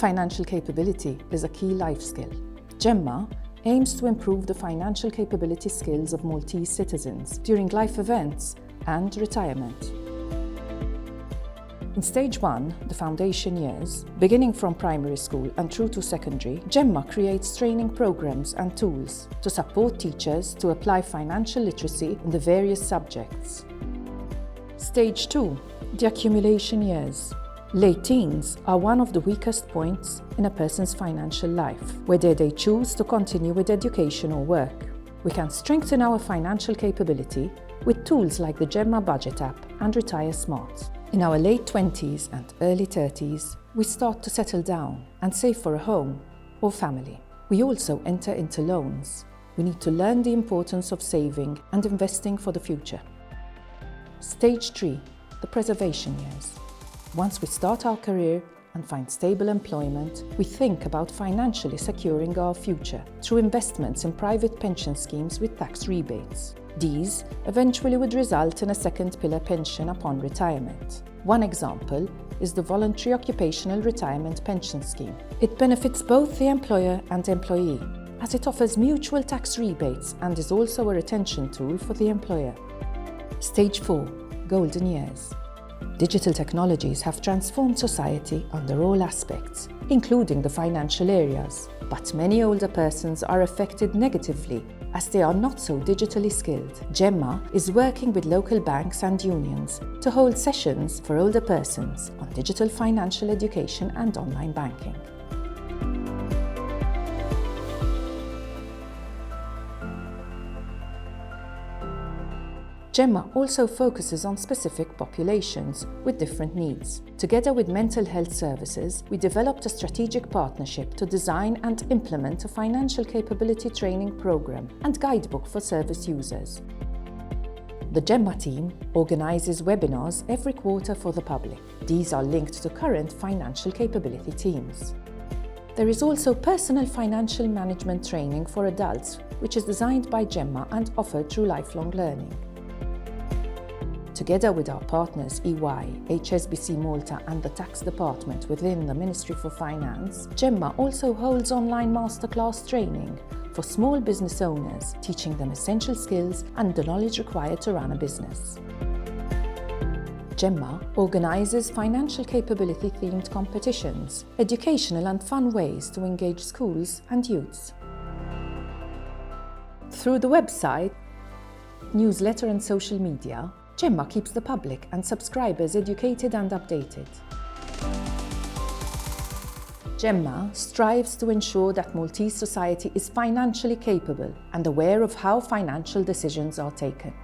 Financial capability is a key life skill. ÇEMMA aims to improve the financial capability skills of Maltese citizens during life events and retirement. In Stage 1, the foundation years, beginning from primary school and through to secondary, ÇEMMA creates training programs and tools to support teachers to apply financial literacy in the various subjects. Stage 2, the accumulation years. Late teens are one of the weakest points in a person's financial life, whether they choose to continue with education or work. We can strengthen our financial capability with tools like the ÇEMMA Budget app and Retire Smart. In our late 20s and early 30s, we start to settle down and save for a home or family. We also enter into loans. We need to learn the importance of saving and investing for the future. Stage 3, the preservation years. Once we start our career and find stable employment, we think about financially securing our future through investments in private pension schemes with tax rebates. These eventually would result in a second pillar pension upon retirement. One example is the Voluntary Occupational Retirement Pension Scheme. It benefits both the employer and employee, as it offers mutual tax rebates and is also a retention tool for the employer. Stage 4, golden years. Digital technologies have transformed society under all aspects, including the financial areas. But many older persons are affected negatively as they are not so digitally skilled. ÇEMMA is working with local banks and unions to hold sessions for older persons on digital financial education and online banking. ÇEMMA also focuses on specific populations with different needs. Together with mental health services, we developed a strategic partnership to design and implement a financial capability training program and guidebook for service users. The ÇEMMA team organizes webinars every quarter for the public. These are linked to current financial capability teams. There is also personal financial management training for adults, which is designed by ÇEMMA and offered through lifelong learning. Together with our partners EY, HSBC Malta and the tax department within the Ministry for Finance, ÇEMMA also holds online masterclass training for small business owners, teaching them essential skills and the knowledge required to run a business. ÇEMMA organizes financial capability-themed competitions, educational and fun ways to engage schools and youths. Through the website, newsletter and social media, ÇEMMA keeps the public and subscribers educated and updated. ÇEMMA strives to ensure that Maltese society is financially capable and aware of how financial decisions are taken.